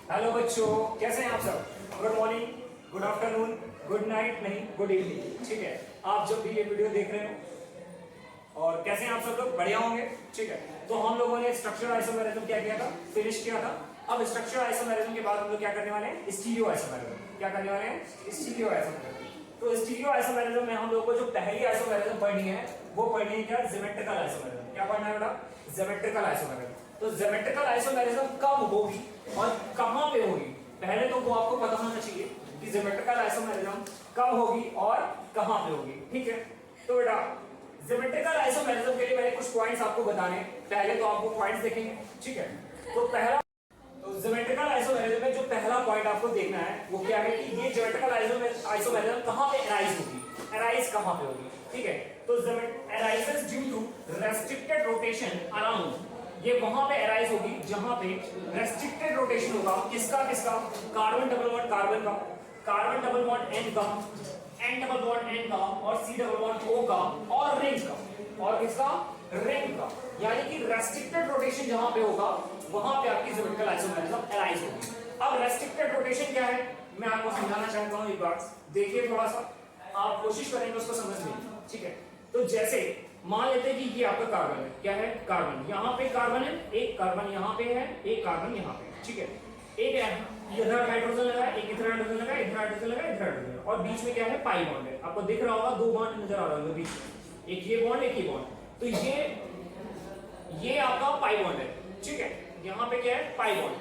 Hello बच्चों, कैसे हैं आप सब। Good morning, good afternoon, good night, नहीं गुड इवनिंग। ठीक है, आप जब भी ये वीडियो देख रहे हो और कैसे हैं आप सब लोग, बढ़िया होंगे। ठीक है, तो हम लोगों ने स्ट्रक्चर आइसोमेरिज्म क्या किया था, फिनिश किया था। अब स्ट्रक्चर आइसोमेरिज्म के बाद हम लोग क्या करने वाले हैं, स्टीरियो आइसोमेरिज्म। क्या करने वाले हैं, स्टीरियो आइसोमेरिज्म। तो स्टीरियो आइसोमेरिज्म में हम लोग को जो पहली आइसोमेरिज्म पढ़नी है वो पढ़नी है क्या, ज्योमेट्रिकल आइसोमेरिज्म। क्या पढ़ना है बेटा, ज्योमेट्रिकल आइसोमेरिज्म। तो ज्योमेट्रिकल आइसोमेरिज्म कब होगी और कहां पे होगी, पहले तो वो आपको पता होना चाहिए कि ज्योमेट्रिकल आइसोमेरिज्म कब होगी और कहां पे होगी। ठीक है, तो बेटा ज्योमेट्रिकल आइसोमेरिज्म के लिए मैंने कुछ पॉइंट्स आपको बताने, पहले तो आपको पॉइंट्स देखेंगे। ठीक है, तो पहला, तो ज्योमेट्रिकल आइसोमेरिज्म में जो पहला पॉइंट आपको देखना है वो क्या है कि ये ज्योमेट्रिकल आइसोमेरिज्म कहां पे अराइज होगी, अराइज कहां पे होगी। ठीक है, तो arises due to restricted rotation around, ये वहां पे अराइज होगी जहां पे रेस्ट्रिक्टेड रोटेशन होगा। किसका किसका, कार्बन डबल बॉन्ड कार्बन का, कार्बन डबल बॉन्ड एन का, एन डबल बॉन्ड एन का और सी डबल बॉन्ड ओ का और रिंग का, और किसका, रिंग का। यानी कि रेस्ट्रिक्टेड रोटेशन जहां पे होगा वहां पे आपकी ज्योमेट्रिकल आइसोमेरिज्म अराइज होगी। अब रेस्ट्रिक्टेड रोटेशन क्या है, मैं आपको समझाना चाहता हूं। एक बार देखिए, थोड़ा सा आप कोशिश करेंगे उसको समझने की। ठीक है, तो जैसे मान लेते हैं कि ये आपका कार्बन है, क्या है, कार्बन। यहाँ पे कार्बन है, एक कार्बन यहाँ पे है, एक कार्बन यहाँ पे। ठीक है, एक है इधर हाइड्रोजन लगा है, एक इधर हाइड्रोजन लगा है, इधर हाइड्रोजन लगा है, इधर हाइड्रोजन, और बीच में क्या है, पाई बॉन्ड है। आपको दिख रहा होगा, दो बॉन्ड नजर आ रहा होगा बीच में, एक ये बॉन्ड, एक ये बॉन्ड। तो ये आपका पाई बॉन्ड है। ठीक है, यहाँ पे क्या है, पाई बॉन्ड,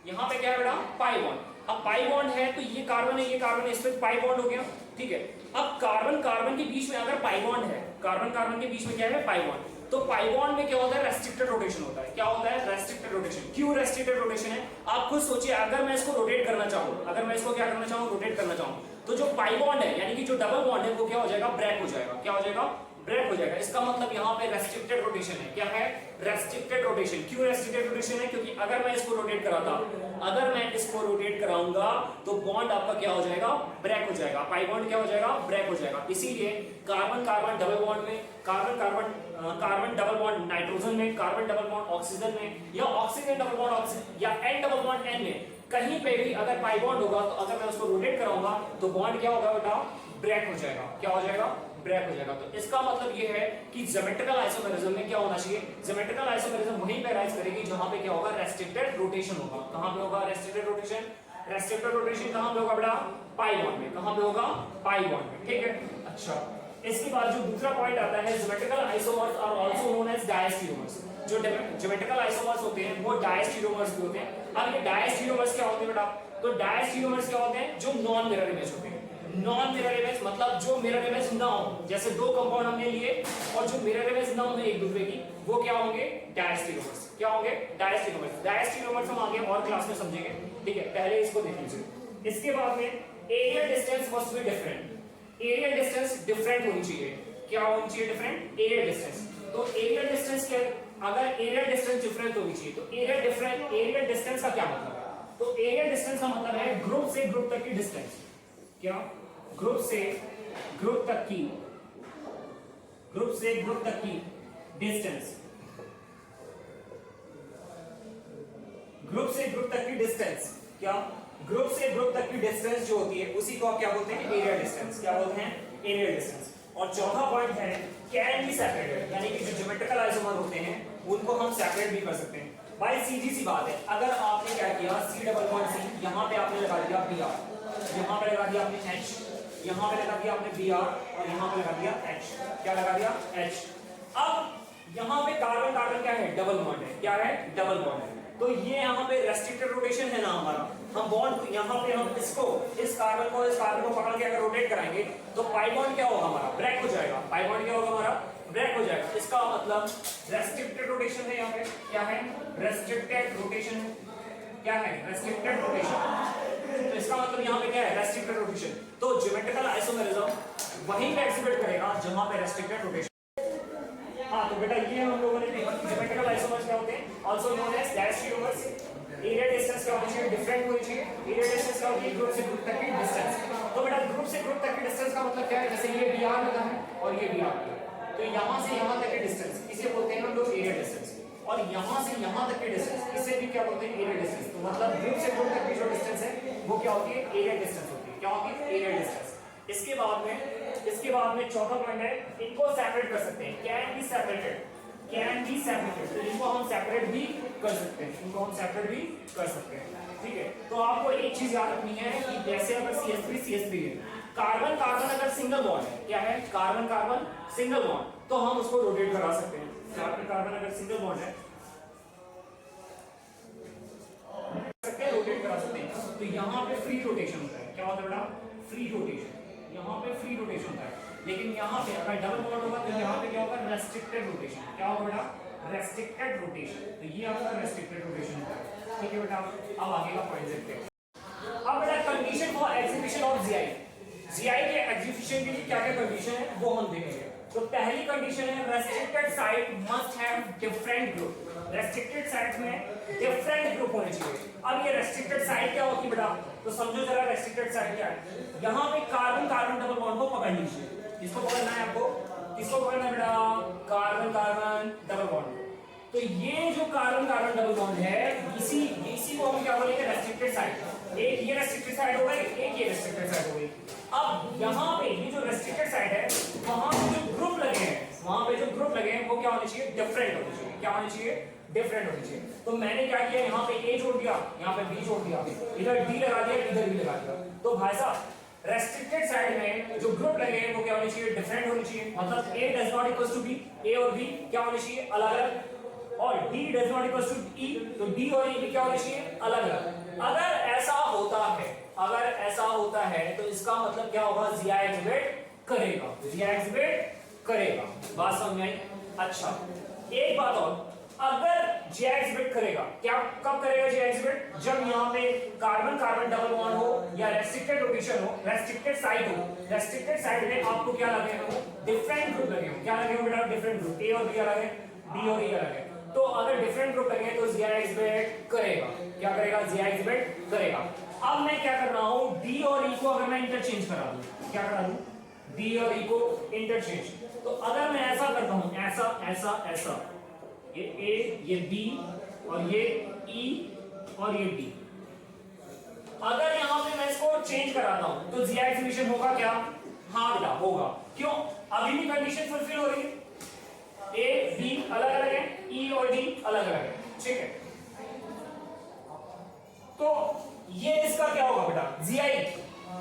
यहाँ पे क्या है बेटा, पाई बॉन्ड। अब पाई बॉन्ड है तो ये कार्बन है, ये कार्बन है, इसमें पाई बॉन्ड हो गया। ठीक है, अब कार्बन कार्बन के बीच में अगर पाई बॉन्ड है, कार्बन कार्बन के बीच में क्या है, पाई बॉन्ड, तो पाई बॉन्ड में क्या होता है, रेस्ट्रिक्टेड रोटेशन होता है। क्या होता है, रेस्ट्रिक्टेड रोटेशन। क्यों रेस्ट्रिक्टेड रोटेशन है, आप खुद सोचिए। अगर मैं इसको रोटेट करना चाहूँ, अगर मैं इसको क्या करना चाहूँ, रोटेट करना चाहूँ, तो जो पाई बॉन्ड है यानी कि जो डबल बॉन्ड है वो क्या हो जाएगा, ब्रेक हो जाएगा। क्या हो जाएगा, ब्रेक हो जाएगा। इसका मतलब यहाँ पे रेस्ट्रिक्टेड रोटेशन है। क्या है, रेस्ट्रिक्टेड रोटेशन। क्यों रेस्ट्रिक्टेड रोटेशन है, क्योंकि अगर मैं इसको रोटेट कराता, अगर मैं इसको रोटेट कराऊंगा तो बॉन्ड आपका क्या हो जाएगा, ब्रेक हो जाएगा। पाई बॉन्ड क्या हो जाएगा, ब्रेक हो जाएगा। इसीलिए कार्बन कार्बन डबल बॉन्ड में, carbon carbon carbon double bond nitrogen में, कार्बन डबल बॉन्ड ऑक्सीजन में, या ऑक्सीजन डबल बॉन्ड ऑक्सीजन, या एन डबल बॉन्ड एन में, कहीं पे भी अगर पाई बॉन्ड होगा तो अगर मैं उसको रोटेट कराऊंगा तो बॉन्ड क्या होगा बेटा, ब्रेक हो जाएगा। क्या हो जाएगा, ब्रेक हो जाएगा। तो इसका मतलब ये है कि ज्योमेट्रिकल आइसोमेरिज्म में क्या होना चाहिए, ज्योमेट्रिकल आइसोमेरिज्म वहीं पे अराइज करेगी जहां पे क्या होगा, रेस्ट्रिक्टेड रोटेशन होगा। कहां पे होगा, रेस्ट्रिक्टेड रोटेशन। रेस्ट्रिक्टेड रोटेशन कहां पे होगा बेटा, पाई बॉन्ड में। कहां पे होगा, पाई बॉन्ड में। ठीक है, अच्छा, इसके बाद जो दूसरा पॉइंट आता है, geometrical isomers are also known as diastereomers. जो ज्योमेट्रिकल आइसोमर्स होते हैं वो डायस्टीरियोमर्स भी होते हैं। अब ये डायस्टीरियोमर्स क्या होते हैं बेटा, तो डायस्टीरियोमर्स क्या होते हैं, जो नॉन मिरर इमेज होते हैं। नॉन मिरर इमेज मतलब जो मिरर इमेज ना हो, जैसे दो कंपाउंड हमने लिए और जो मिरर इमेज ना हो एक दूसरे की, वो क्या होंगे, डायस्टीरियोमर्स। क्या होंगे, डायस्टीरियोमर्स। डायस्टीरियोमर्स हम आगे और क्लास में समझेंगे। ठीक है, पहले इसको देख लीजिए। इसके बाद में aerial distance must be different. Aerial distance different होनी चाहिए। क्या होनी चाहिए, डिफरेंट, एरियल डिस्टेंस। तो एरियल डिस्टेंस क्या, अगर एरियल डिस्टेंस डिफरेंट होनी चाहिए तो एरियल डिफरेंट, एरियल डिस्टेंस का क्या मतलब है, तो एरियल डिस्टेंस का मतलब है ग्रुप से ग्रुप तक की डिस्टेंस। क्या, ग्रुप से ग्रुप तक की, ग्रुप से ग्रुप तक की डिस्टेंस, ग्रुप से ग्रुप तक की डिस्टेंस। क्या, ग्रुप से ग्रुप तक की डिस्टेंस जो होती है उसी को आप क्या बोलते हैं, एरिया डिस्टेंस। क्या बोलते हैं, एरिया डिस्टेंस। और चौथा पॉइंट है कैन बी सेपरेटेड, यानी कि जो ज्योमेट्रिकल आइसोमर होते हैं उनको हम सेपरेट भी कर सकते हैं। भाई सीधी सी बात है, अगर आपने क्या किया, सी डबल बॉन्ड सी, यहां पे आपने लगा दिया बी आर, यहां पे लगा दिया आपने एच, यहां पे लगा दिया आपने बी आर, और यहां पे लगा दिया एच। क्या लगा दिया, एच। अब यहां पे कार्बन कार्बन क्या है, डबल बॉन्ड है। क्या है, डबल बॉन्ड है। तो ये यहाँ पे रेस्ट्रिक्टेड रोटेशन है ना हमारा, हम बॉन्ड यहाँ पे हम इसको, इस कार्बन को पकड़ के अगर रोटेट कराएंगे तो पाई बॉन्ड क्या होगा हमारा, ब्रेक हो जाएगा। पाई बॉन्ड क्या होगा हमारा, ब्रेक हो जाएगा। इसका मतलब रेस्ट्रिक्टेड रोटेशन है यहाँ पे। क्या है, रेस्ट्रिक्टेड रोटेशन। क्या है, रेस्ट्रिक्टेड रोटेशन। तो इसका मतलब यहाँ पे क्या है, रेस्ट्रिक्टेड रोटेशन। तो ज्योमेट्रिकल आइसोमेरिज्म वहीं पे एक्सिबिट करेगा जहां पे रेस्ट्रिक्टेड रोटेशन। हाँ, तो बेटा ये हम लोगों ने देखा ज्योमेट्रिकल आइसोमर्स क्या होते हैं, also known as diastereomers. Area distance क्या होनी चाहिए, डिफरेंट होनी चाहिए। एरिया डिस्टेंस क्या होती है, ग्रुप से ग्रुप तक की डिस्टेंस। तो बेटा ग्रुप से ग्रुप तक की डिस्टेंस का मतलब क्या है, जैसे ये br लगा है और ये br लगा है, तो यहां से यहां तक की डिस्टेंस इसे बोलते हैं हम लोग एरिया डिस्टेंस। और यहां से यहां तक के डिस्टेंस, इसे भी क्या बोलते हैं, एरिया डिस्टेंस। तो मतलब ग्रुप से ग्रुप तक की जो डिस्टेंस है वो क्या होती है, एरिया डिस्टेंस होती है। क्या होती है, एरिया डिस्टेंस। इसके बाद में चौथा पॉइंट है, इनको सेपरेट कर सकते हैं, can be separated, can be separated. तो इनको हम सेपरेट भी कर सकते हैं, इनको हम सेपरेट भी कर सकते हैं। ठीक है, तो आपको एक चीज याद रखनी है कि जैसे अगर CH3 CH3 है, कार्बन कार्बन अगर सिंगल बॉन्ड है, क्या है, कार्बन कार्बन सिंगल बॉन्ड, तो हम उसको रोटेट करा सकते हैं। कार्बन कार्बन अगर सिंगल बॉन्ड है रोटेट करा सकते हैं। तो यहाँ पे फ्री रोटेशन होता है। क्या होता है बेटा, फ्री रोटेशन, यहाँ पे फ्री रोटेशन होता है। लेकिन यहाँ पे अगर डबल बॉन्ड होगा तो यहाँ पे क्या होगा, रेस्ट्रिक्टेड रोटेशन। क्या होगा बेटा, रेस्ट्रिक्टेड रोटेशन। तो ये आपका रेस्ट्रिक्टेड रोटेशन होता है। ठीक है बेटा, अब आगे का पॉइंट देखते हैं। अब बेटा condition for execution of GI के एग्जीक्यूशन के लिए क्या क्या कंडीशन है वो हम देखेंगे। तो पहली कंडीशन है, restricted site must have different group. Restricted site में डिफरेंट ग्रुप होने चाहिए। अब ये रेस्ट्रिक्टेड साइट क्या होती है बेटा, तो समझो जरा रेस्ट्रिक्टेड साइट क्या है। यहाँ पे कार्बन कार्बन डबल बॉन्ड को पकड़ लीजिए। किसको पकड़ना है आपको, किसको पकड़ना है बेटा, कार्बन कार्बन डबल बॉन्ड। तो ये जो कार्बन कार्बन डबल बॉन्ड है, इसी को हम क्या बोलेंगे, रेस्ट्रिक्टेड साइट। एक ये रेस्ट्रिक्टेड साइट हो गई, एक ये रेस्ट्रिक्टेड साइट हो गई। अब यहाँ पे ये जो रेस्ट्रिक्टेड साइट है, वहां पे जो ग्रुप लगे हैं, वहां पे जो ग्रुप लगे हैं वो क्या होने चाहिए, डिफरेंट होने चाहिए। क्या होने चाहिए, डिफरेंट होने चाहिए। तो मैंने क्या किया, यहाँ पे A जोड़ दिया, यहाँ पे B जोड़ दिया, इधर D लगा दिया, इधर B लगा दिया। तो भाई साहब रेस्ट्रिक्टेड साइड में जो ग्रुप लगे हैं वो क्या होने चाहिए, डिफरेंट होने चाहिए। मतलब A does not equals to B, A और B क्या होने चाहिए, अलग अलग। और D does not equals to E, तो D और E क्या होने चाहिए, अलग अलग। अगर ऐसा होता है, अगर ऐसा होता है तो इसका मतलब क्या होगा, जीआई एग्जिबिट करेगा, जीआई एग्जिबिट करेगा। बात समझ में आई? अच्छा एक बात और, अगर जीआई एग्जिबिट करेगा, क्या कब करेगा जीआई एग्जिबिट, जब यहाँ पे कार्बन कार्बन डबल बॉन्ड हो या रेस्ट्रिक्टेड रोटेशन हो, रेस्ट्रिक्टेड साइट हो। रेस्ट्रिक्टेड साइट में आपको क्या लगे हो, डिफरेंट ग्रुप लगे हो। क्या लगे हो बेटा, डिफरेंट ग्रुप। A और B अलग है, D और E अलग है। तो अगर डिफरेंट ग्रुप लगे तो जीआई एग्जिबिट करेगा। क्या करेगा, जीआई एग्जिबिट करेगा। अब मैं क्या कर रहा हूं, D और E को अगर मैं इंटरचेंज करा दूं, क्या करा दूं, D और E को इंटरचेंज। तो अगर मैं ऐसा करता हूं, ऐसा ऐसा ऐसा, ये A ये B और ये E और ये D, अगर यहां पे मैं इसको चेंज कराता हूं तो जीआई एग्जीक्यूशन होगा क्या, हाँ बेटा होगा। क्यों, अभी भी कंडीशन फुलफिल हो रही है। A B अलग अलग है, E और D अलग अलग है। ठीक है, तो ये इसका क्या होगा बेटा, जीआई।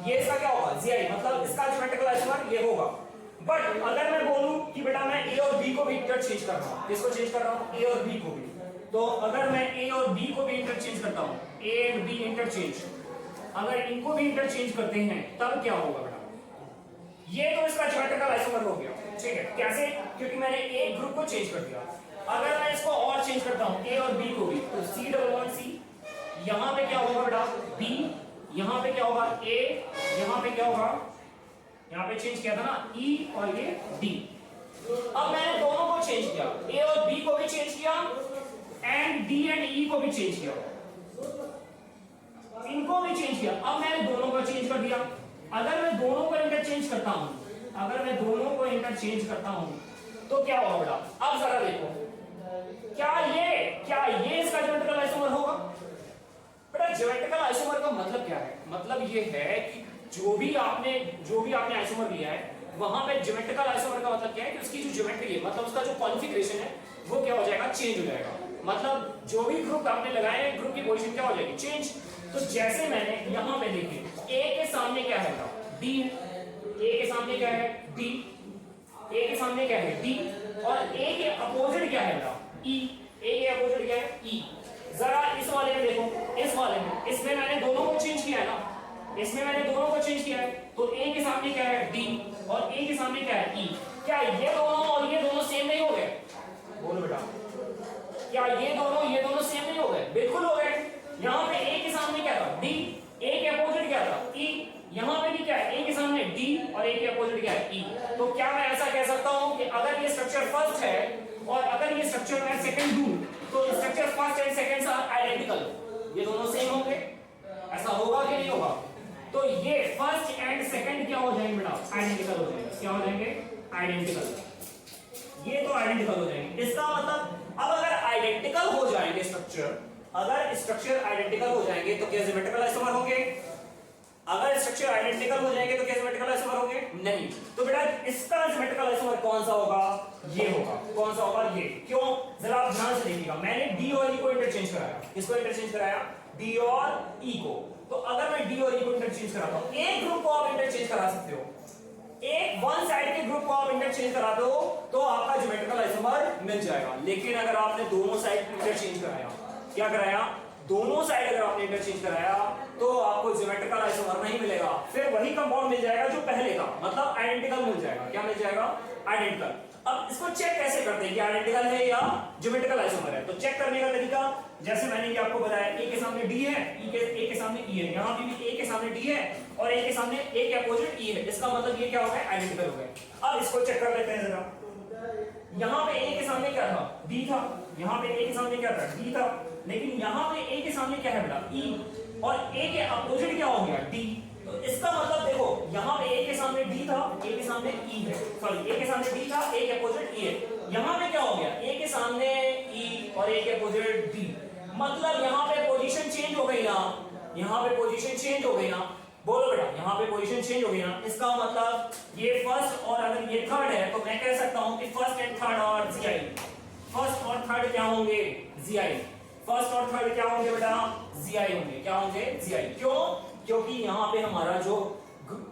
ये इसका क्या होगा, जीआई, मतलब इसका ज्योमेट्रिकल आइसोमर ये होगा। बट अगर मैं बोलूं कि बेटा मैं A और B को भी इंटरचेंज कर रहा हूं, किसको चेंज कर रहा हूं, A और B को भी, तो अगर मैं A और B को भी इंटरचेंज करता हूं, A एंड B इंटरचेंज, अगर इनको भी इंटरचेंज करते हैं तब क्या होगा बेटा, ये तो इसका ज्योमेट्रिकल आइसोमर हो गया। ठीक है, कैसे, क्योंकि मैंने एक ग्रुप को चेंज कर दिया। अगर मैं इसको और चेंज करता हूं, A और B को भी, तो C डबल बॉन्ड C, यहां पे क्या होगा बेटा, B, यहां पे क्या होगा, A, यहां पे क्या होगा, यहां पे चेंज किया था ना, E और ये D। अब मैंने दोनों को चेंज किया, A और B को भी चेंज किया एंड D एंड E को भी चेंज किया, इनको भी चेंज किया। अब मैंने दोनों को चेंज कर दिया। अगर मैं दोनों को इंटरचेंज करता हूं, अगर मैं दोनों को इंटरचेंज करता हूं तो क्या होगा बेटा, अब जरा देखो, क्या ये इसका ज्योमेट्रिकल आइसोमर होगा बेटा। ज्योमेट्रिकल आइसोमर का मतलब क्या है, मतलब ये है कि जो भी आपने आइसोमर लिया है वहां पे ज्योमेट्रिकल आइसोमर का मतलब क्या है कि उसकी जो ज्योमेट्री है, मतलब उसका जो कॉन्फ़िगरेशन है वो क्या हो जाएगा, चेंज हो जाएगा। मतलब जो भी ग्रुप आपने लगाए हैं, ग्रुप की पोजीशन क्या हो जाएगी, चेंज। तो जैसे मैंने यहां पे देखिए, A के सामने क्या है बेटा, D है, A के सामने क्या है, D, A के सामने क्या है, D, और A के अपोजिट क्या है बेटा, E, A के अपोजिट क्या है, E। जरा इस वाले में देखो, इस वाले में, इसमें मैंने दोनों को चेंज किया है ना, इसमें मैंने दोनों को चेंज किया है। तो A के सामने क्या है, D, और A के सामने क्या है, E। क्या ये दोनों और ये दोनों सेम नहीं हो गए, बोलो बेटा, क्या ये दोनों सेम नहीं हो गए, बिल्कुल हो गए। यहाँ पे A के सामने क्या था, D, A के अपोजिट क्या था, E, यहाँ पे भी क्या है, A के सामने D और A के अपोजिट क्या है, E। तो क्या मैं ऐसा कह सकता हूँ कि अगर ये स्ट्रक्चर फर्स्ट है और अगर ये स्ट्रक्चर मैं सेकंड दूं तो structure first and second are identical, ये दोनों सेम होंगे, ऐसा होगा कि नहीं होगा। तो ये फर्स्ट एंड सेकंड क्या हो जाएंगे बेटा, आइडेंटिकल हो जाएंगे। क्या हो जाएंगे, आइडेंटिकल, ये तो आइडेंटिकल हो जाएंगे। इसका मतलब अब अगर आइडेंटिकल हो जाएंगे स्ट्रक्चर, अगर स्ट्रक्चर आइडेंटिकल हो जाएंगे तो क्या ज्योमेट्रिकल आइसोमर होंगे? अगर स्ट्रक्चर आइडेंटिकल हो जाएंगे तो क्या ज्योमेट्रिकल आइसोमर होंगे? नहीं। तो बेटा इसका ज्योमेट्रिकल आइसोमर कौन सा होगा? ये होगा। कौन सा होगा? ये। क्यों? जरा आप ध्यान से देखिएगा, मैंने डी और ई को इंटरचेंज कराया। किसको इंटरचेंज कराया? डी और ई को। तो अगर मैं डी और ई को इंटरचेंज कराता हूं, एक ग्रुप को आप इंटरचेंज करा सकते हो, एक वन साइड के ग्रुप को आप इंटरचेंज करा दो तो आपका ज्योमेट्रिकल आइसोमर मिल जाएगा। लेकिन अगर आपने दोनों साइड इंटरचेंज कराया, क्या कराया? दोनों साइड अगर आपने इंटरचेंज कराया तो आपको ज्योमेट्रिकल आइसोमर नहीं मिलेगा, फिर वही कंपाउंड मिल जाएगा जो पहले था, मतलब आइडेंटिकल मिल जाएगा। क्या मिल जाएगा? आइडेंटिकल। अब इसको चेक कैसे करते हैं कि आइडेंटिकल है या ज्योमेट्रिकल आइसोमर है? तो चेक करने का तरीका जैसे मैंने ये आपको बताया, ए के सामने डी है, ए के सामने ई है, यहाँ पे भी ए के सामने डी है और ए के सामने ए के अपोजिट ई है, इसका मतलब ये क्या हो गया? आइडेंटिकल हो गया। अब इसको चेक कर लेते हैं जरा। यहाँ पे ए के सामने क्या था? डी था। यहाँ पे ए के सामने क्या था? डी था। लेकिन यहाँ पे ए के सामने क्या है बेटा? ई। और ए के अपोजिट क्या हो गया? डी। तो इसका मतलब देखो, यहाँ पे ए के सामने डी था, ए के सामने ई है, सॉरी ए के सामने डी था, ए के अपोजिट ई है। यहाँ पे क्या हो गया? ए के सामने ई और ए के अपोजिट डी, मतलब यहाँ पे पोजीशन चेंज हो गई ना, यहाँ पे पोजीशन चेंज हो गई ना। बोलो बेटा, यहाँ पे पोजीशन चेंज हो गई ना, इसका मतलब ये फर्स्ट और अगर ये थर्ड है तो मैं कह सकता हूँ कि फर्स्ट एंड थर्ड और जीआई, फर्स्ट और थर्ड क्या होंगे? जीआई। फर्स्ट और थर्ड क्या होंगे बेटा? जीआई होंगे। क्या होंगे? जीआई। क्यों? क्योंकि यहाँ पे हमारा जो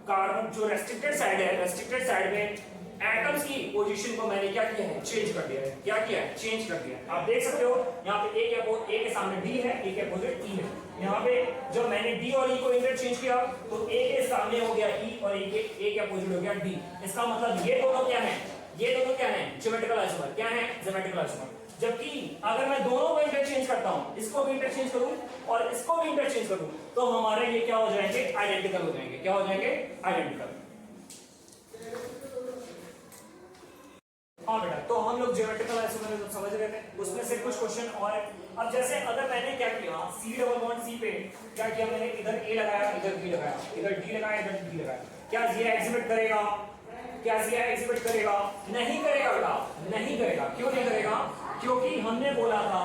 कार्बन जो रेस्ट्रिक्टेड साइड है, रेस्ट्रिक्टेड साइड में एटम्स की पोजीशन को मैंने क्या किया है? चेंज कर दिया है। क्या किया है? चेंज कर दिया है। आप देख सकते हो यहाँ पे ए के सामने डी है, ए के अपोजिट ई है। यहाँ पे जब मैंने डी और ई को इंटरचेंज किया तो ए के सामने हो गया ई और ए के अपोजिट हो गया डी। इसका मतलब ये दोनों क्या है? ये दोनों क्या है? Geometrical isomer. क्या है? Geometrical isomer. जबकि अगर मैं दोनों को इंटरचेंज करता हूं, इसको भी इंटरचेंज करूं और इसको भी इंटरचेंज करूं, तो हमारे ये क्या हो जाएंगे? आइडेंटिकल हो जाएंगे। क्या हो जाएंगे? आइडेंटिकल। हाँ बेटा, तो हम लोग ज्योमेट्रिकल आइसोमर समझ रहे थे, उसमें से कुछ क्वेश्चन और। अब जैसे अगर मैंने क्या किया, सी डबल बॉन्ड सी पे क्या किया मैंने? इधर ए लगाया, इधर बी लगाया, इधर डी लगाया, इधर डी लगाया। क्या ये एग्जिबिट करेगा? क्या ये एग्जिबिट करेगा? नहीं करेगा बेटा, नहीं करेगा। क्यों नहीं करेगा? क्योंकि हमने बोला था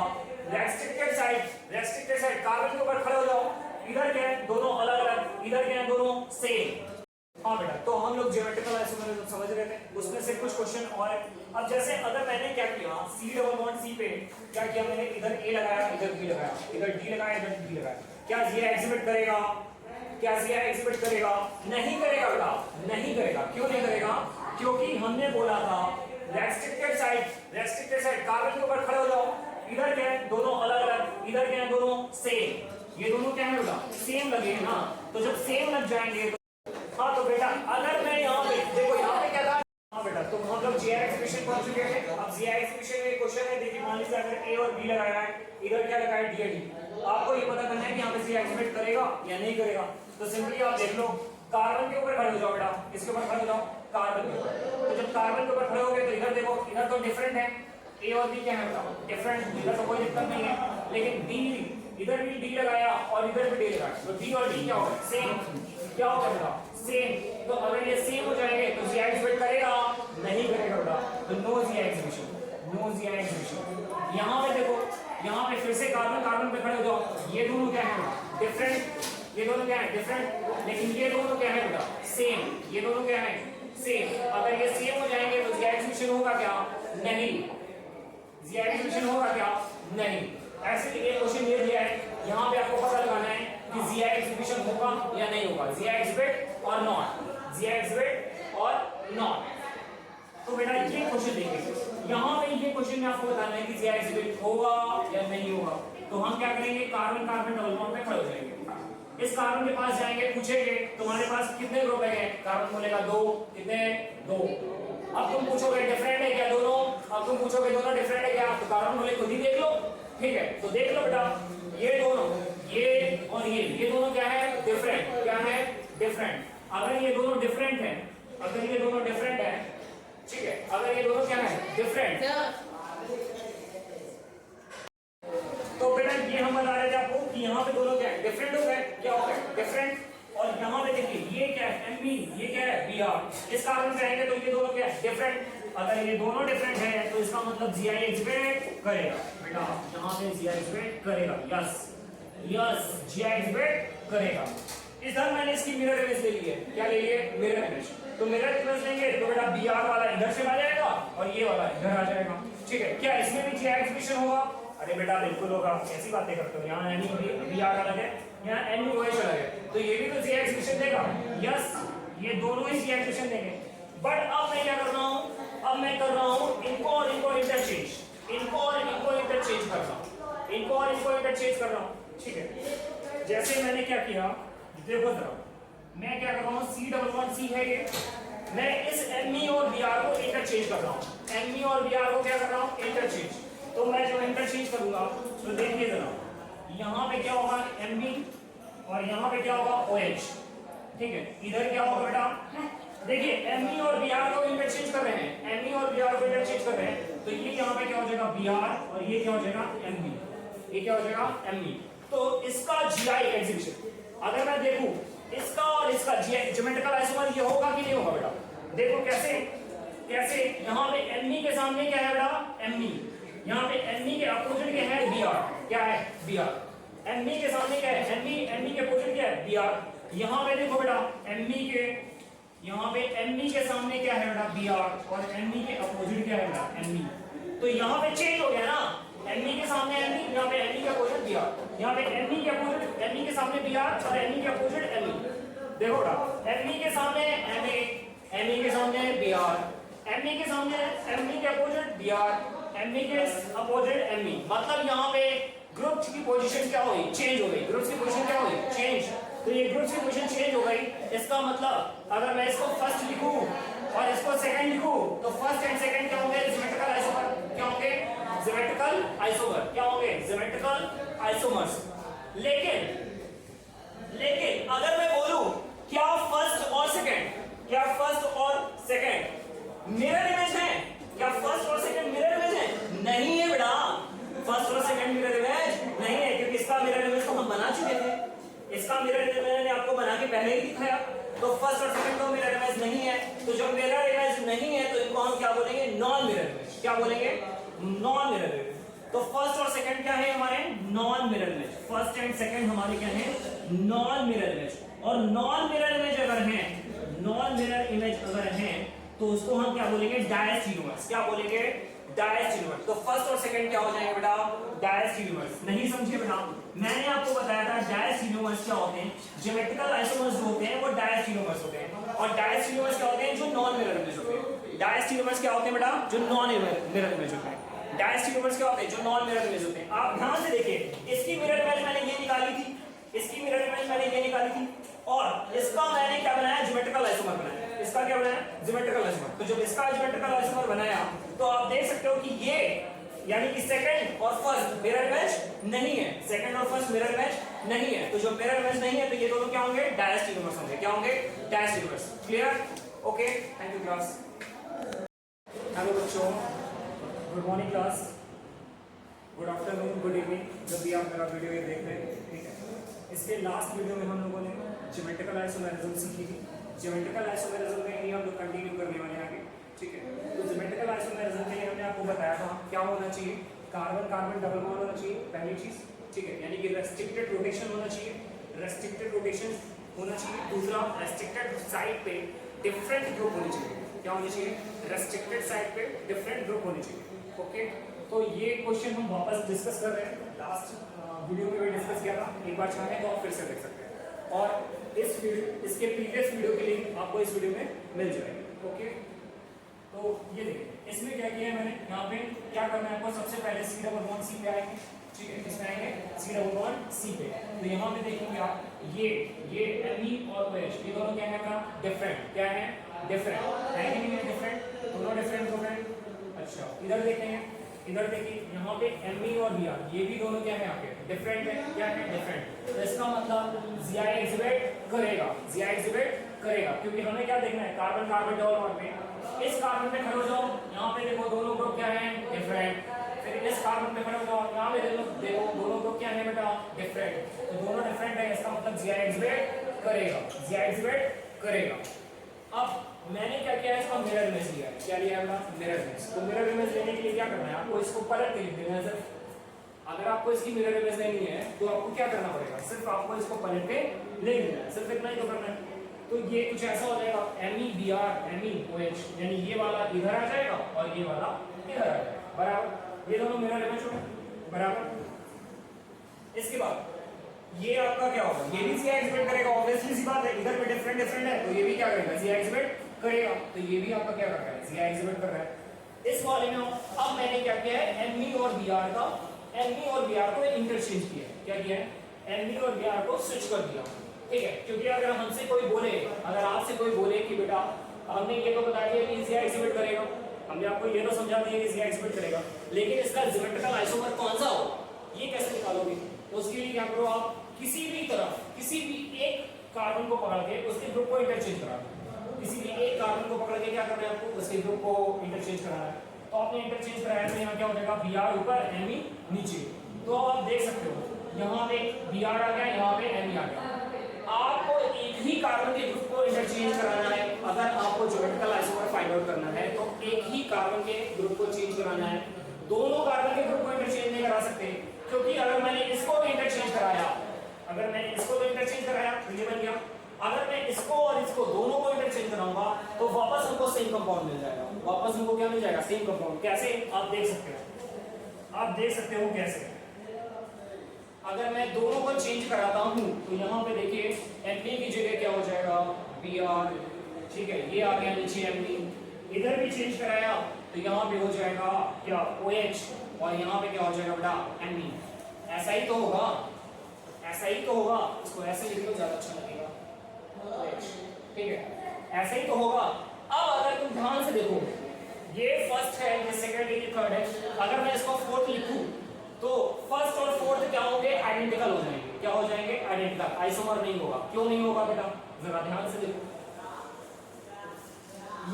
रेस्ट्रिक्टेड साइड कार्बन के ऊपर खड़े हो जाओ, इधर क्या है? दोनों अलग अलग, इधर क्या है? दोनों सेम। हाँ बेटा, तो हम लोग ज्योमेट्रिकल आइसोमर समझ रहे थे, उसमें से कुछ क्वेश्चन और। अब जैसे अगर मैंने क्या किया, सी डबल बॉन्ड सी पे क्या किया मैंने? इधर ए लगाया, इधर बी लगाया, इधर डी लगाया, इधर डी लगाया। क्या ये एग्जिबिट करेगा? क्या ये एग्जिबिट करेगा? नहीं करेगा बेटा, नहीं करेगा। क्यों नहीं करेगा? क्योंकि हमने बोला था रेस्ट्रिक्टेड साइड कार्बन के ऊपर खड़े हो जाओ, इधर क्या है? दोनों अलग अलग, इधर क्या है? दोनों सेम। ये दोनों क्या है बेटा? सेम लगे ना। तो जब सेम लग जाएंगे हाँ तो बेटा अगर मैं यहाँ पे देखो, यहाँ पे क्या था? हाँ बेटा, तो हम लोग जीआई एक्सप्रेशन पढ़ चुके हैं। अब जीआई एक्सप्रेशन में क्वेश्चन है, देखिए मान लीजिए अगर ए और बी लगाया है, इधर क्या लगाया? डी और डी। आपको ये पता करना है कि यहाँ पे जीआई एक्सप्रेट करेगा या नहीं करेगा। तो सिंपली आप देख लो, कार्बन के ऊपर खड़े हो जाओ बेटा, इसके ऊपर खड़े हो जाओ, कार्बन के ऊपर। तो जब कार्बन के ऊपर खड़े हो गए तो इधर देखो, इधर तो डिफरेंट है, ए और बी क्या है बेटा? डिफरेंट। इधर तो कोई दिक्कत नहीं है, लेकिन डी, इधर भी डी लगाया और इधर भी डी लगाया, तो डी और डी क्या होगा? सेम। क्या होगा बेटा? सेम। तो अगर ये सेम हो जाएंगे तो जीआई एक्सप्रेट करेगा? नहीं करेगा बेटा, तो no GI expression, no GI expression. यहाँ पे देखो, यहाँ पे फिर से कार्बन पे खड़े हो जाओ, ये दोनों क्या है? डिफरेंट। ये दोनों क्या है? डिफरेंट। लेकिन ये दोनों क्या है बेटा? सेम। ये दोनों क्या है? सेम। अगर ये सेम हो जाएंगे तो जीआई एक्सप्रेशन होगा क्या? नहीं। जीआई एक्सप्रेशन होगा क्या? नहीं। ऐसे एक क्वेश्चन ये दिया है, यहाँ पे आपको पता लगाना है कि जीआई एक्सप्रेशन होगा या नहीं होगा, जीआई एक्सप्रेट और नॉट, जीआई एक्सप्रेट और नॉट। तो बेटा ये क्वेश्चन देखेंगे, यहाँ पे ये क्वेश्चन में आपको बताना है कि जीआई एक्सप्रेट होगा या नहीं होगा। तो हम क्या करेंगे? कार्बन कार्बन डबल बॉन्ड पे खड़े हो जाएंगे, इस कार्बन के पास जाएंगे, पूछेंगे तुम्हारे पास कितने ग्रुप है? कार्बन बोलेगा 2। कितने? 2। अब तुम पूछोगे डिफरेंट है क्या दोनों? अब तुम पूछोगे दोनों डिफरेंट है क्या? तो कार्बन बोले खुद ही देख लो। ठीक है, तो देख लो बेटा, ये दोनों, ये और ये दोनों क्या है? डिफरेंट। क्या है? डिफरेंट। अगर ये दोनों डिफरेंट है, अगर ये दोनों डिफरेंट है, ठीक है, अगर ये दोनों क्या है? डिफरेंट, तो बेटा ये हम बता रहे थे आपको कि यहाँ पे दोनों क्या है? डिफरेंट हो गए। क्या हो गए? डिफरेंट। और यहाँ पे देखिए ये क्या है? एमबी, ये क्या है? बीआर। इस कार्बन पे आएंगे तो ये दोनों क्या है? डिफरेंट। अगर ये दोनों डिफरेंट है तो इसका मतलब जी आई एग्जिबिट करेगा बेटा, यहाँ पे जी आई एग्जिबिट करेगा, यस यस जी आई एग्जिबिट करेगा। इधर मैंने इसकी मिरर इमेज ले ली है, क्या ले ली है, मिरर इमेज। तो मिरर इमेज लेंगे तो बेटा बी आर वाला इधर से आ जाएगा और ये वाला इधर आ जाएगा, ठीक है। क्या इसमें भी जी आई एग्जिबिशन होगा? अरे बेटा बिल्कुल होगा, कैसी बातें करते हो, यहाँ एन बी आर अलग है, यहाँ एन ओ एच अलग है, तो ये भी तो जी आई एग्जिबिशन देगा, यस ये दोनों ही जी आई एग्जिबिशन देंगे। बट अब मैं क्या कर रहा हूँ, अब मैं कर रहा हूँ इनको और इनको इंटरचेंज, इनको और इनको इंटरचेंज कर रहा हूँ, इनको और इनको इंटरचेंज कर रहा हूँ, ठीक है। जैसे मैंने क्या किया, देखो जरा, मैं क्या कर रहा हूँ, सी डबल वन सी है ये, मैं इस एम ई और बी आर को इंटरचेंज कर रहा हूँ, एम ई और बी आर को क्या कर रहा हूँ, इंटरचेंज। तो मैं जो इंटरचेंज करूंगा तो देखिए जरा, यहाँ पे क्या होगा एम बी और यहाँ पे क्या होगा ओ एच, ठीक है। इधर क्या होगा बेटा, देखिए एम ई और बी आर को इंटरचेंज कर रहे हैं, एम ई और बी आर को इंटरचेंज कर रहे हैं, तो ये यहाँ पे क्या हो जाएगा बी आर और ये क्या हो जाएगा एम बी, ये क्या हो जाएगा एम बी। तो इसका जी आई एग्जिबिशन अगर मैं देखूं, इसका और इसका ज्योमेट्रिकल आइसोमर ये होगा कि नहीं होगा बेटा, देखो कैसे कैसे, यहाँ पे एम ई के सामने क्या है बेटा एम ई, यहाँ पे एम ई के अपोजिट क्या है बी आर, क्या है बी आर, एम ई के सामने क्या है एम ई के अपोजिट क्या है बी आर। यहाँ पे देखो बेटा एम ई के, यहाँ पे एम ई के सामने क्या है बेटा बी आर और एम ई के अपोजिट क्या है बेटा एम ई, तो यहाँ पे चेंज हो गया ना, एम ई के सामने एम ई, यहाँ पे एम ई के अपोजिट बी आर, यहाँ पे एम ई के अपोजिट, एम ई के सामने बी आर और एम ई के अपोजिट एम ई। देखो बेटा एम ई के सामने एम ए, एम ई के सामने बी आर, एम ई के सामने एम ई के opposite B R, M E के अपोजिट एम ई, मतलब यहाँ पे ग्रुप्स की पोजीशन क्या हुई, चेंज हो गई, ग्रुप्स की पोजीशन क्या हुई, चेंज। तो ये ग्रुप्स की पोजीशन चेंज हो गई, इसका मतलब अगर मैं इसको फर्स्ट लिखूं और इसको सेकंड लिखूं तो फर्स्ट एंड सेकंड क्या होंगे, ज्योमेट्रिकल आइसोमर, क्या होंगे ज्योमेट्रिकल आइसोमर, क्या होंगे ज्योमेट्रिकल आइसोमर्स। लेकिन लेकिन अगर मैं बोलूं क्या फर्स्ट और सेकंड, क्या फर्स्ट और सेकंड मिरर इमेज है, क्या फर्स्ट और सेकंड मिरर इमेज है, नहीं है बेटा, फर्स्ट और सेकंड मिरर इमेज नहीं है, क्योंकि इसका मिरर इमेज तो हम बना चुके थे, इसका मिरर इमेज मैंने आपको बना के पहले ही दिखाया, तो फर्स्ट और सेकंड का मिरर इमेज नहीं है, तो जब मिरर इमेज नहीं है तो इनको हम क्या बोलेंगे, नॉन मिरर इमेज, क्या बोलेंगे, नॉन मिरर इमेज। तो फर्स्ट और सेकंड क्या है हमारे, non mirror image, first and second हमारे क्या है, नॉन मिरर इमेज। और नॉन मिरर इमेज अगर है, नॉन मिरर इमेज अगर है तो उसको हम क्या बोलेंगे, डायस्ट यूनिवर्स, क्या बोलेंगे, डायस्ट यूनिवर्स। तो फर्स्ट और सेकंड क्या हो जाएंगे बेटा, डायस्ट यूनिवर्स। नहीं समझे बेटा, मैंने आपको बताया था डायस्ट यूनिवर्स क्या होते हैं, ज्योमेट्रिकल आइसोमर्स जो होते हैं वो डायस्ट यूनिवर्स होते हैं, और डायस्ट यूनिवर्स क्या होते हैं, जो नॉन मिरर इमेज होते हैं। डायस्ट यूनिवर्स क्या होते हैं बेटा, जो नॉन मिरर इमेज होते हैं। डायस्ट यूनिवर्स क्या होते हैं, जो नॉन मिरर इमेज होते हैं। आप ध्यान से देखिए, इसकी मिरर इमेज मैंने ये निकाली थी, इसकी मिरर इमेज मैंने ये निकाली थी, और इसका मैंने क्या बनाया, ज्योमेट्रिकल आइसोमर बनाया। इसका क्या बनाया, ज्योमेट्रिकल आइसोमर। तो जब इसका ज्योमेट्रिकल आइसोमर बनाया तो आप देख सकते हो कि ये यानी कि सेकंड और फर्स्ट मिरर इमेज नहीं है, सेकंड और फर्स्ट मिरर इमेज नहीं है। तो जो मिरर इमेज नहीं है तो ये दोनों क्या होंगे, डायस्ट यूनिवर्स होंगे, क्या होंगे, डायस्ट universe. Clear, okay, thank you class. Hello बच्चों, good morning class, good afternoon, good evening, जब भी आप मेरा वीडियो ये देख रहे हैं, ठीक है। इसके लास्ट वीडियो में हम लोगों ने ज्योमेट्रिकल आइसोमेरिज्म सीखी थी। ज्योमेट्रिकल आइसोमेरिज्म में ही हम लोग कंटिन्यू करने वाले हैं आगे, ठीक है। तो ज्योमेट्रिकल आइसोमेरिज्म के लिए हमने आपको बताया था क्या होना चाहिए, कार्बन कार्बन डबल बॉन्ड होना चाहिए पहली चीज, ठीक है, यानी कि रेस्ट्रिक्टेड रोटेशन होना चाहिए, रेस्ट्रिक्टेड रोटेशन होना चाहिए। दूसरा, रेस्ट्रिक्टेड साइड पे डिफरेंट ग्रुप होनी चाहिए, क्या होनी चाहिए, रेस्ट्रिक्टेड साइड पे डिफरेंट ग्रुप होनी चाहिए, ओके। तो ये क्वेश्चन हम वापस डिस्कस कर रहे हैं, लास्ट वीडियो में भी डिस्कस किया था, एक बार चाहें तो आप फिर से देख सकते हैं, और इस वीडियो, इसके प्रीवियस वीडियो के लिंक आपको इस वीडियो में मिल जाएगी, ओके। तो ये देखिए, इसमें क्या किया है मैंने, यहाँ पे क्या करना है आपको, सबसे पहले सी डबल बॉन्ड सी पे आएंगे, ठीक है, इसमें आएंगे सी डबल बॉन्ड सी पे। तो यहाँ पे देखेंगे आप, ये एम ई और ओ एच ये दोनों क्या है का डिफरेंट, क्या है डिफरेंट, है कि नहीं है डिफरेंट, दोनों डिफरेंट हो गए। अच्छा, इधर देखेंगे, इधर देखिए यहाँ पे एम ई और बी आर ये भी दोनों क्या है यहाँ पे डिफरेंट है, क्या है डिफरेंट। तो इसका मतलब जी आई एग्जिबिट करेगा, जी आई एग्जिबिट करेगा, क्योंकि हमें क्या देखना है, कार्बन कार्बन डबल बॉन्ड में इस कार्बन पे खड़े हो जाओ, यहाँ पे देखो दोनों ग्रुप क्या है डिफरेंट, फिर इस कार्बन पे खड़े हो जाओ, यहाँ पे देखो दोनों ग्रुप क्या है बेटा डिफरेंट, तो दोनों डिफरेंट है, इसका मतलब जी आई एग्जिबिट करेगा, जी आई एग्जिबिट करेगा। अब मैंने क्या किया है, इसका मिरर इमेज लिया है। क्या लिया है बेटा? Mirror image. तो मिरर इमेज लेने के लिए क्या करना है आपको? इसको पलट के लिख देना है सर। अगर आपको इसकी मिरर इमेज लेनी है तो आपको क्या करना पड़ेगा? सिर्फ आपको इसको पलट के लिख देना है, सिर्फ इतना ही तो करना है। तो ये कुछ ऐसा हो जाएगा MEBR MEOH, यानी ये वाला इधर आ जाएगा और ये वाला इधर आ जाएगा, बराबर। ये दोनों मिरर इमेज हो गए, बराबर। इसके बाद ये आपका क्या होगा? ये भी CI एग्जिबिट करेगा, ऑब्वियसली सी बात है, इधर पे डिफरेंट डिफरेंट है तो ये भी क्या करेगा? CI एग्जिबिट करेगा। तो ये भी आपका क्या कर रहा है? CI एग्जिबिट कर रहा है। इस वाले में अब मैंने क्या किया है? ME और BR को इंटरचेंज किया है। क्या किया है? ME और BR को स्विच कर दिया, ठीक है। क्योंकि अगर हमसे कोई बोले, अगर आपसे कोई बोले कि बेटा हमने ये तो बता दिया कि CI एग्जिबिट करेगा, हमने आपको ये तो समझा दिया कि CI एग्जिबिट करेगा, लेकिन इसका ज्योमेट्रिकल आइसोमर कौन सा हो ये कैसे निकालोगे? तो उसके लिए क्या करो, आप किसी भी तरफ किसी भी एक कार्बन को पकड़ के उसके ग्रुप को इंटरचेंज करा दो। किसी भी एक कार्बन को पकड़ के क्या करना है आपको? उसके ग्रुप को इंटरचेंज कराना है। तो आपने इंटरचेंज कराया तो यहाँ क्या हो जाएगा? BR ऊपर ME नीचे। तो आप देख सकते हो यहाँ पे BR आ गया, यहाँ पे ME आ गया। आपको एक ही कार्बन के ग्रुप को इंटरचेंज कराना है। अगर आपको ज्योमेट्रिकल आइसोमर फाइंड आउट करना है तो एक ही कार्बन के ग्रुप को चेंज कराना है। दोनों कार्बन के ग्रुप को इंटरचेंज नहीं करा सकते, क्योंकि अगर मैंने इसको भी इंटरचेंज कराया, अगर मैंने इसको तो इंटरचेंज कराया तो ये बन गया। अगर मैं इसको और इसको दोनों को इंटरचेंज कराऊंगा तो वापस हमको सेम कंपाउंड मिल जाएगा। वापस हमको क्या मिल जाएगा? Same compound. कैसे? आप देख सकते हो, आप देख सकते हो कैसे। अगर मैं दोनों को चेंज कराता हूं तो यहाँ पे देखिए ME की जगह क्या हो जाएगा? BR, ठीक है। ये आ गया नीचे ME। इधर भी चेंज कराया तो यहाँ पे हो जाएगा क्या? OH, और यहाँ पे क्या हो जाएगा बेटा? ME। ऐसा ही तो होगा, ऐसा ही तो होगा। इसको ऐसे लिख लो, ज्यादा अच्छा लगेगा, OH, ठीक है। ऐसा ही तो होगा। अब अगर तुम ध्यान से देखो, ये फर्स्ट है, ये सेकंड है, ये थर्ड है। अगर मैं इसको फोर्थ लिखूं तो फर्स्ट और फोर्थ क्या होंगे? आइडेंटिकल हो जाएंगे। क्या हो जाएंगे? आइडेंटिकल। आइसोमर नहीं होगा। क्यों नहीं होगा बेटा? जरा ध्यान से देखो।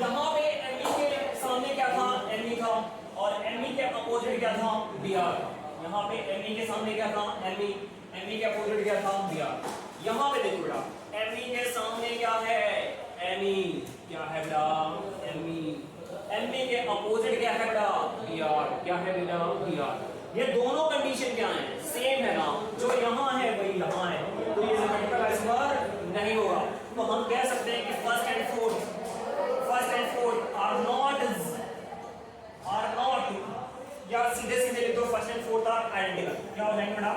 यहाँ पे ME के सामने क्या था? ME था, और ME के अपोजिट क्या था? BR। यहाँ पे ME के सामने क्या था? ME के अपोजिट क्या था? BR। यहाँ पे देखो बेटा, ME के सामने क्या है? ME। क्या है बेटा? ME के अपोजिट क्या है बेटा? BR। क्या है बेटा? BR। ये दोनों कंडीशन क्या है? सेम है ना, जो यहाँ है वही यहाँ है, तो ये ज्योमेट्रिकल आइसोमर नहीं होगा। तो हम कह सकते हैं कि first and fourth are not, या सीधे सीधे लिख दो first and fourth are identical. क्या हो जाएंगे बेटा?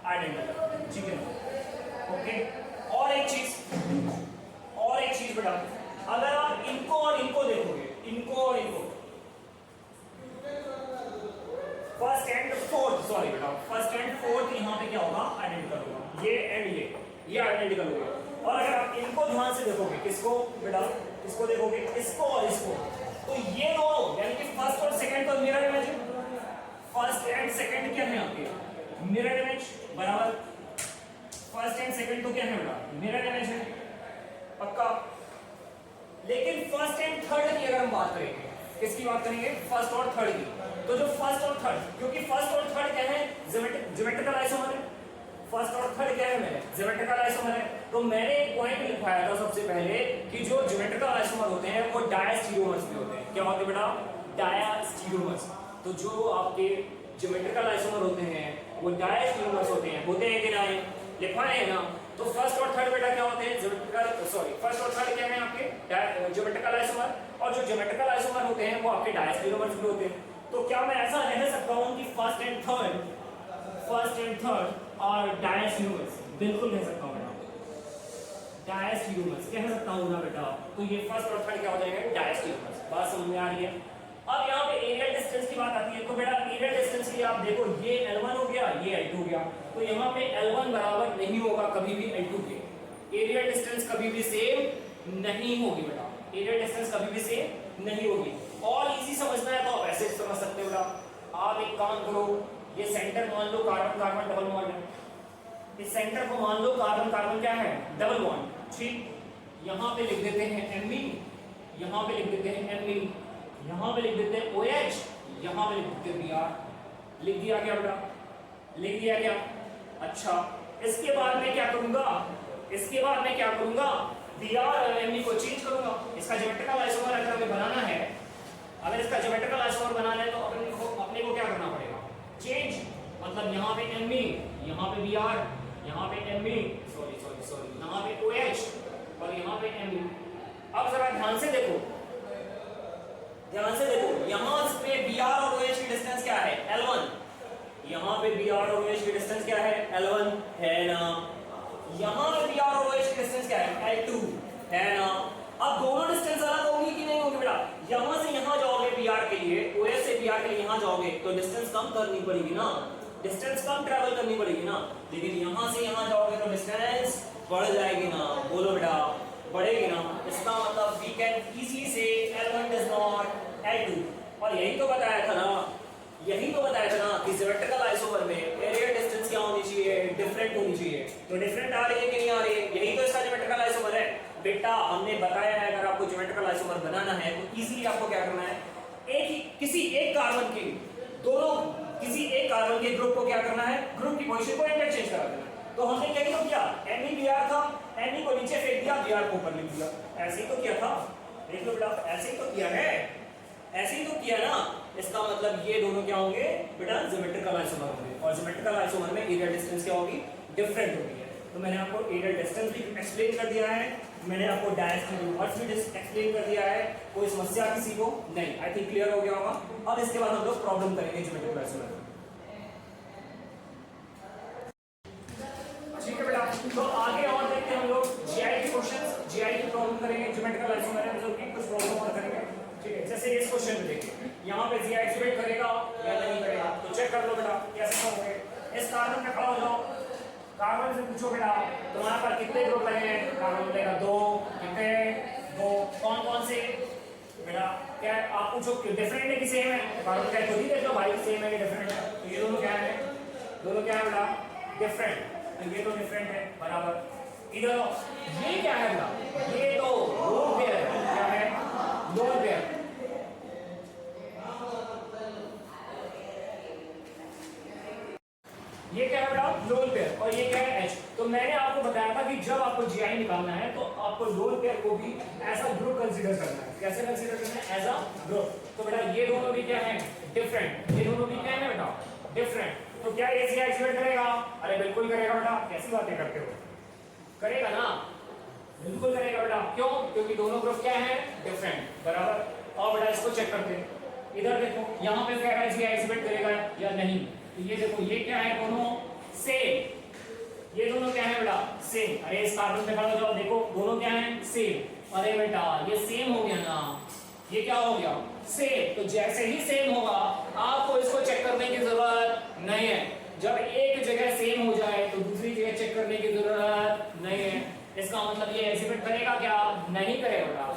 आइडेंटिकल, ठीक है, ओके। और एक चीज बेटा, अगर आप इनको और इनको देखोगे, इनको और इनको, फर्स्ट एंड फोर्थ यहाँ पे क्या होगा? आइडेंटिकल होगा। ये एंड ये आइडेंटिकल होगा। और अगर आप इनको ध्यान से देखोगे, किसको बेटा? इसको देखोगे, इसको और इसको, तो ये दोनों यानी कि फर्स्ट और सेकंड तो मिरर इमेज है। फर्स्ट एंड सेकंड क्या है आपके? मिरर इमेज, बराबर। फर्स्ट एंड सेकंड तो क्या है बेटा? मिरर इमेज है, पक्का। लेकिन फर्स्ट एंड थर्ड की अगर हम बात करेंगे, किसकी बात करेंगे? फर्स्ट और थर्ड की। तो जो फर्स्ट और थर्ड, क्योंकि फर्स्ट और थर्ड क्या है? ज्योमेट्रिकल आइसोमर है। फर्स्ट और थर्ड क्या है? मेरे ज्योमेट्रिकल आइसोमर है। तो मैंने एक पॉइंट लिखवाया था सबसे पहले कि जो ज्योमेट्रिकल आइसोमर होते हैं वो डायस्टीरियोमर्स में होते हैं। क्या होते हैं बेटा? डायस्टीरियोमर्स। तो जो आपके ज्योमेट्रिकल आइसोमर होते हैं वो डायस्टीरियोमर्स होते हैं। होते हैं कि नहीं? लिखवाए हैं ना। तो फर्स्ट और थर्ड बेटा क्या होते हैं? फर्स्ट और थर्ड क्या है आपके? Geometrical isomer. और जो ज्योमेट्रिकल आइसोमर होते हैं वो आपके डायस्टीरियोमर्स भी होते हैं। तो क्या मैं ऐसा कह सकता हूं कि फर्स्ट एंड थर्ड और डायस्टीरियोमर्स? बिल्कुल कह सकता हूं बेटा, डायस्टीरियोमर्स कह सकता हूं ना बेटा। तो ये फर्स्ट और थर्ड क्या हो जाएंगे? डायस्टीरियोमर्स। बात समझ में आ रही है? अब यहाँ पे एरियल डिस्टेंस की बात आती है। तो बेटा एरियल डिस्टेंस के लिए आप देखो, ये L1 हो गया, ये L2 हो गया। तो यहाँ पे L1 बराबर नहीं होगा कभी भी L2 के। एरियल डिस्टेंस कभी भी सेम नहीं होगी बेटा, एरियल डिस्टेंस कभी भी सेम नहीं होगी। और इजी समझना है तो आप ऐसे समझ सकते हो बेटा। आप एक काम करो, ये सेंटर मान low carbon carbon double bond है। इस सेंटर को मान लो कार्बन कार्बन क्या है? डबल बॉन्ड, ठीक। यहाँ पे लिख देते हैं Me, यहाँ पे लिख देते हैं Me, यहाँ पे लिख देते हैं OH, यहाँ पे लिख देते हैं Br। लिख दिया क्या बेटा? लिख दिया क्या? अच्छा, इसके बाद मैं क्या करूंगा? इसके बाद मैं क्या करूंगा? Br और Me को चेंज करूंगा। इसका ज्योमेट्रिकल आइसोमर अगर हमें बनाना अगर इसका ज्योमेट्रिकल आइसोमर बनाना है तो अपने को क्या करना पड़ेगा, चेंज, मतलब यहाँ पे Me, यहाँ पे Br, यहाँ पे Me, सॉरी यहाँ पे OH और यहाँ पे Me। अब जरा ध्यान से देखो, यहाँ पे Br और OH की डिस्टेंस क्या है, L1। यहाँ पे Br और OH की डिस्टेंस क्या है, L1 है ना। यहाँ पे Br और OH की डिस्टेंस क्या है, L2 है ना। अब दोनों डिस्टेंस अलग होगी कि नहीं होगी बेटा, यहाँ से यहाँ जाओगे Br के लिए, OH से Br के लिए यहाँ जाओगे तो डिस्टेंस कम करनी पड़ेगी ना, डिस्टेंस कम ट्रैवल करनी पड़ेगी ना। लेकिन यहाँ से यहाँ जाओगे तो डिस्टेंस बढ़ जाएगी ना, बोलो बेटा, बढ़ेगी ना। इसका मतलब वी कैन इजीली से L1 डज नॉट L2। और यही तो बताया था ना कि सिमेट्रिकल आइसोमर में एरिया डिस्टेंस क्या होनी चाहिए, डिफरेंट होनी चाहिए। तो डिफरेंट आ रही है कि नहीं आ रही है, यही तो इसका सिमेट्रिकल आइसोमर है बेटा। हमने बताया है अगर आपको सिमेट्रिकल आइसोमर बनाना है तो इजीली आपको क्या करना है, किसी एक कार्बन के ग्रुप को क्या करना है, ग्रुप की पोजीशन को इंटरचेंज करा देना है। तो हमने क्या किया, Me Br था, Me को नीचे फेंक दिया, Br को ऊपर लिख दिया, ऐसे ही तो किया था, देख लो बेटा, ऐसे ही तो किया है, ऐसे ही तो किया ना। इसका मतलब ये दोनों क्या होंगे बेटा, ज्योमेट्रिकल आइसोमर होंगे। और ज्योमेट्रिकल आइसोमर में एरिया डिस्टेंस क्या होगी, डिफरेंट होगी है। तो मैंने आपको एरिया डिस्टेंस भी एक्सप्लेन कर दिया है, मैंने आपको डायरेक्ट रिवर्स भी एक्सप्लेन कर दिया है, कोई समस्या किसी को नहीं। आई थिंक क्लियर हो गया होगा। अब इसके बाद हम लोग प्रॉब्लम करेंगे ज्योमेट्रिकल आइसोमर। ठीक है बेटा, तो आगे और देखते हैं हम लोग जीआई के क्वेश्चंस, जीआई की प्रॉब्लम करेंगे, ज्योमेट्रिकल आइसोमर है जो कि कुछ प्रॉब्लम और करेंगे। ठीक है, जैसे इस क्वेश्चन में देखिए, यहाँ पे जीआई एक्सपेक्ट करेगा या नहीं करेगा, तो चेक कर लो बेटा कैसे करोगे। इस कार्बन पे खड़ा हो जाओ, कार्बन से पूछो बेटा तुम्हारे पर कितने ग्रुप लगे हैं, कार्बन बोलेगा 2, कितने 2, कौन कौन से बेटा, क्या आप पूछो डिफरेंट है कि सेम है, कार्बन का खुद ही देख लो भाई सेम है कि डिफरेंट है। तो ये दोनों क्या है, दोनों क्या है बेटा, डिफरेंट। तो ये तो डिफरेंट है बराबर। इधर ये क्या है बेटा, ये तो लोन पेयर है, क्या है, लोन पेयर। ये क्या है बेटा, लोन पेयर, और ये क्या है H। तो मैंने आपको बताया था कि जब आपको जीआई निकालना है तो आपको लोन पेयर को भी एज अ ग्रुप कंसीडर करना है। कैसे कंसीडर करना है, एज अ ग्रुप। तो बेटा ये दोनों भी क्या है, डिफरेंट, ये दोनों भी क्या है बेटा, डिफरेंट। तो क्या ये जीआई एक्सपेक्ट करेगा, अरे बिल्कुल करेगा बेटा, कैसी बातें करते हो, करेगा ना, बिल्कुल करेगा बेटा। क्यों, क्योंकि दोनों ग्रुप क्या है, डिफरेंट बराबर। और बेटा इसको चेक करते हैं, इधर देखो यहाँ पे क्या है, जीआई एक्सपेक्ट करेगा या नहीं। तो ये देखो ये क्या है, दोनों सेम, ये दोनों क्या है बेटा, सेम। अरे इस कार्बन पे खड़ा हो जाओ, देखो दोनों क्या है, सेम। अरे बेटा ये सेम हो गया ना, ये क्या हो गया, सेम। तो जैसे ही सेम होगा आपको इसको चेक करने की जरूरत नहीं है। जब एक जगह सेम हो जाए तो दूसरी जगह चेक करने की जरूरत नहीं है। इसका मतलब ये एग्जिबिट करेगा क्या, नहीं करेगा बेटा,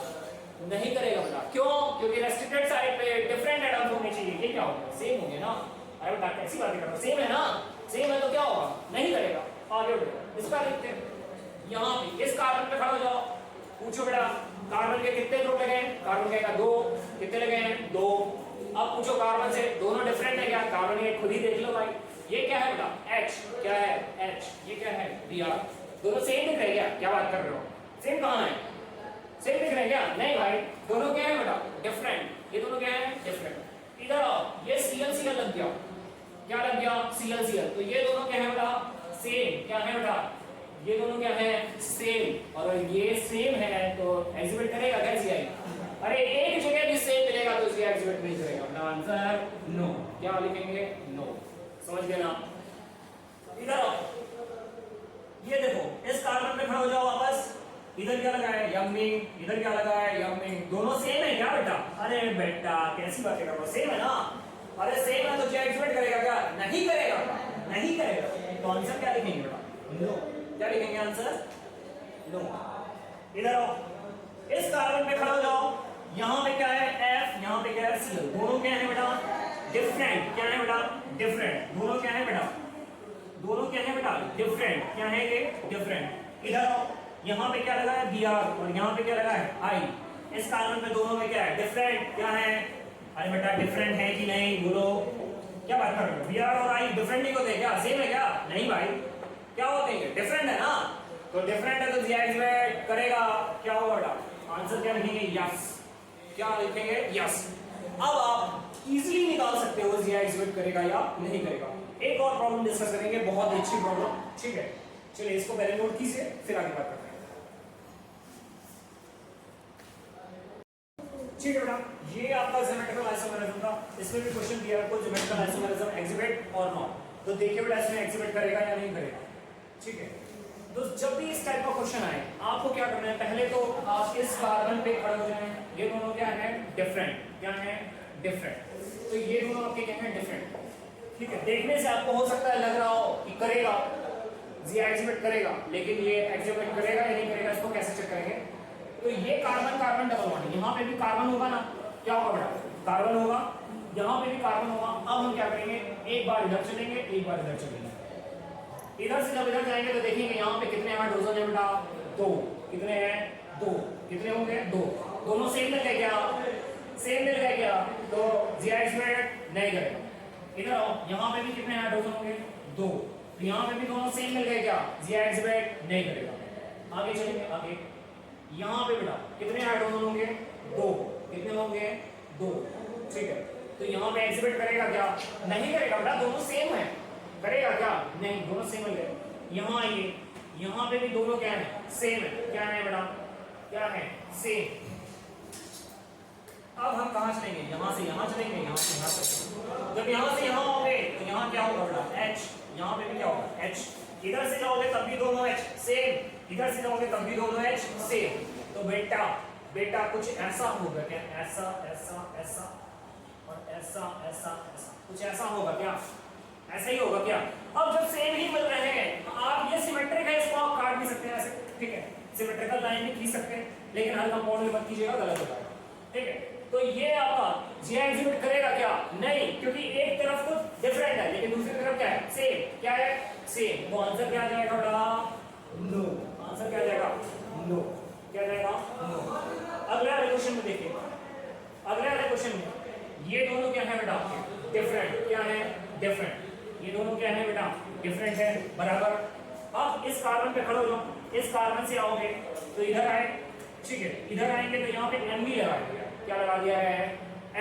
नहीं करेगा बेटा। क्यों, क्योंकि रेस्ट्रिक्टेड साइड पे डिफरेंट एटम्स होने चाहिए। ये क्या होगा, सेम हो गया ना। अरे बेटा कैसी बातें कर रहे हो, सेम है ना, सेम है तो क्या होगा, नहीं करेगा। आगे बढ़ो, इसका देखते हैं। यहाँ पे इस कार्बन पे खड़ा हो जाओ, पूछो बेटा कार्बन के कितने ग्रुप लगे हैं, कार्बन कहेगा 2, कितने लगे हैं 2। अब पूछो कार्बन से दोनों डिफरेंट है क्या, कार्बन ये खुद ही देख लो भाई, ये क्या है बेटा H, क्या है H, ये क्या है Br। दोनों सेम दिख रहे हैं क्या बात कर रहे हो, सेम कहाँ है, सेम दिख रहे हैं क्या, नहीं भाई, दोनों क्या है बेटा, डिफरेंट। ये दोनों क्या है, डिफरेंट। इधर आओ, ये ClCl लग गया, क्या लग गया, ClCl। तो ये दोनों क्या है बेटा, सेम, क्या है बेटा, ये दोनों क्या है, सेम। और ये सेम है तो एग्जिबिट करेगा क्या जीआई, अरे एक जगह भी सेम मिलेगा तो जीआई एग्जिबिट नहीं करेगा। अपना आंसर नो, क्या लिखेंगे, नो। समझ गए ना। इधर आओ, ये देखो इस कार्बन पे खड़ा हो जाओ वापस, इधर क्या लगा है, यमिंग, इधर क्या लगा है, यमिंग। दोनों सेम है क्या बेटा, अरे बेटा कैसी बातें कर रहे हो, सेम है ना। अरे सेम है तो जीआई एग्जिबिट करेगा क्या, नहीं करेगा, नहीं करेगा। तो आंसर क्या लिखेंगे बेटा, नो। क्या लिखेंगे आंसर, नो। इधर आओ, इस कार्बन पे खड़ा हो जाओ, यहाँ पे क्या है F, यहाँ पे क्या है Cl। दोनों क्या है बेटा, डिफरेंट, क्या है बेटा, डिफरेंट। दोनों क्या है बेटा, दोनों क्या है बेटा, डिफरेंट, क्या है ये, डिफरेंट। इधर आओ, यहाँ पे क्या लगा है Br और यहाँ पे क्या लगा है I। इस कार्बन पे दोनों में क्या है, डिफरेंट, क्या है, अरे बेटा डिफरेंट है कि नहीं, बोलो क्या बात कर रहे हो, Br और I डिफरेंट नहीं होते क्या, सेम है क्या, नहीं भाई, क्या होते हैं, डिफरेंट है ना। तो डिफरेंट है तो जीआई एग्जिबिट करेगा, क्या होगा बेटा, आंसर क्या लिखेंगे, यस। क्या लिखेंगे, यस। अब आप इजीली निकाल सकते हो जी एग्जिबिट करेगा या नहीं करेगा। एक और प्रॉब्लम डिस्कस करेंगे, बहुत अच्छी प्रॉब्लम, ठीक है। चलिए इसको पहले नोट कीजिए, फिर आगे बात करते हैं। ठीक है बेटा, ये आपका ज्योमेट्रिकल आइसोमेरिज्म था। इसमें भी क्वेश्चन दिया है कोई ज्योमेट्रिकल आइसोमेरिज्म एग्जिबिट और नॉट। तो देखिए बेटा इसमें एग्जिबिट करेगा या नहीं करेगा, ठीक है। तो जब भी इस टाइप का क्वेश्चन आए आपको क्या करना है, पहले तो आप इस कार्बन पे खड़े हो जाएं। ये दोनों क्या है, डिफरेंट, क्या है, डिफरेंट। तो ये दोनों आपके क्या है, डिफरेंट, ठीक है। देखने से आपको हो सकता है लग रहा हो कि करेगा, जी एग्जिबिट करेगा, लेकिन ये एग्जिबिट करेगा या नहीं करेगा, इसको कैसे चेक करेंगे। तो ये कार्बन कार्बन डबल बॉन्ड, यहाँ पे भी कार्बन होगा ना, क्या होगा बेटा, कार्बन होगा, यहाँ पे भी कार्बन होगा। अब हम क्या करेंगे, एक बार इधर चलेंगे, एक बार इधर चलेंगे। इधर से जब इधर जाएंगे तो देखेंगे यहाँ पे कितने हाइड्रोजन है बेटा, 2। कितने हैं, 2। कितने होंगे, 2। दोनों सेम मिल गए क्या, सेम मिल गए क्या, तो जी एग्जिबिट नहीं करेगा। इधर आओ, यहाँ पे भी कितने हाइड्रोजन होंगे, 2। तो यहाँ पे भी दोनों सेम मिल गए क्या, जी एग्जिबिट नहीं करेगा। आगे चलेंगे, आगे यहाँ पे बेटा कितने हाइड्रोजन होंगे, 2। कितने होंगे, 2, ठीक है। तो यहाँ पे एग्जिबिट करेगा क्या, नहीं करेगा बेटा, दोनों सेम है। करेगा क्या, नहीं, दोनों सेम है। यहाँ आइए, यहाँ पे भी दोनों क्या है, सेम है। क्या है बेटा, क्या है, सेम। अब हम कहाँ चलेंगे, यहाँ से यहाँ चलेंगे, यहाँ से यहाँ चलेंगे। जब यहाँ से यहाँ होंगे तो यहाँ क्या होगा बेटा, H। यहाँ पे भी क्या होगा, H। इधर से जाओगे तब भी दोनों H सेम, इधर से जाओगे तब भी दोनों H सेम। तो बेटा बेटा कुछ ऐसा होगा क्या, ऐसा ऐसा ऐसा और ऐसा ऐसा ऐसा, कुछ ऐसा होगा क्या, ऐसा ही होगा क्या। अब जब सेम ही मिल रहे हैं, आप ये सिमेट्रिक है, इसको आप काट भी सकते हैं ऐसे, ठीक है। सिमेट्रिकल लाइन भी खींच सकते हैं, लेकिन हर कंपाउंड में मत कीजिएगा, गलत हो जाएगा, ठीक है। तो ये आपका जी एग्जिबिट करेगा क्या, नहीं, क्योंकि एक तरफ तो डिफरेंट है लेकिन दूसरी तरफ क्या है, सेम। क्या है, सेम। तो आंसर क्या आ जाएगा बेटा, नो। आंसर क्या आ जाएगा, नो। क्या जाएगा, नो। अगले वाले क्वेश्चन में देखिए, अगले वाले क्वेश्चन में ये दोनों क्या है बेटा, डिफरेंट। क्या है, डिफरेंट। ये दोनों क्या है बेटा, डिफरेंट है, बराबर। अब इस कार्बन पे खड़े हो जाओ, इस कार्बन से आओगे तो इधर आए, ठीक है। इधर आएंगे तो यहाँ पे Mb लगा दिया, क्या लगा दिया है,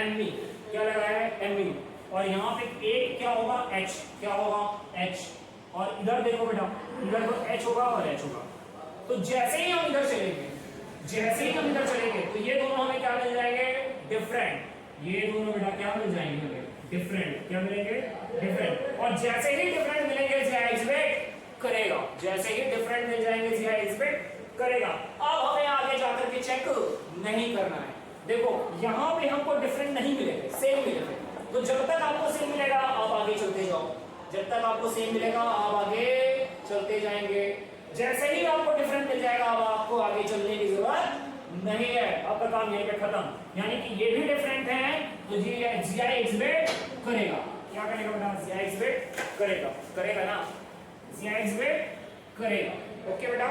Mb। क्या लगाया है, Mb। और यहाँ पे एक क्या होगा, H। क्या होगा, H। और इधर देखो बेटा, इधर तो H होगा और H होगा। तो जैसे ही हम इधर चलेंगे, जैसे ही हम इधर चलेंगे तो ये दोनों हमें क्या मिल जाएंगे, डिफरेंट। ये दोनों बेटा क्या मिल जाएंगे हमें, डिफरेंट। क्या मिलेंगे, डिफरेंट। और जैसे ही डिफरेंट मिलेंगे जी एग्जिबिट करेगा, जैसे ही डिफरेंट मिल जाएंगे जी एग्जिबिट करेगा। अब हमें आगे जाकर के चेक नहीं करना है। देखो यहाँ पे हमको डिफरेंट नहीं मिलेंगे, सेम मिलेंगे। तो जब तक आपको सेम मिलेगा आप आगे चलते जाओ, जब तक आपको सेम मिलेगा आप आगे चलते जाएंगे। जैसे ही आपको डिफरेंट मिल जाएगा अब आपको आगे चलने की जरूरत नहीं है, आपका काम यहीं पे खत्म। यानी कि ये भी डिफरेंट है तो जी एग्जिबिट करेगा। क्या करेगा बेटा, जी एग्जिबिट करेगा, करेगा ना, जी एग्जिबिट करेगा। ओके बेटा।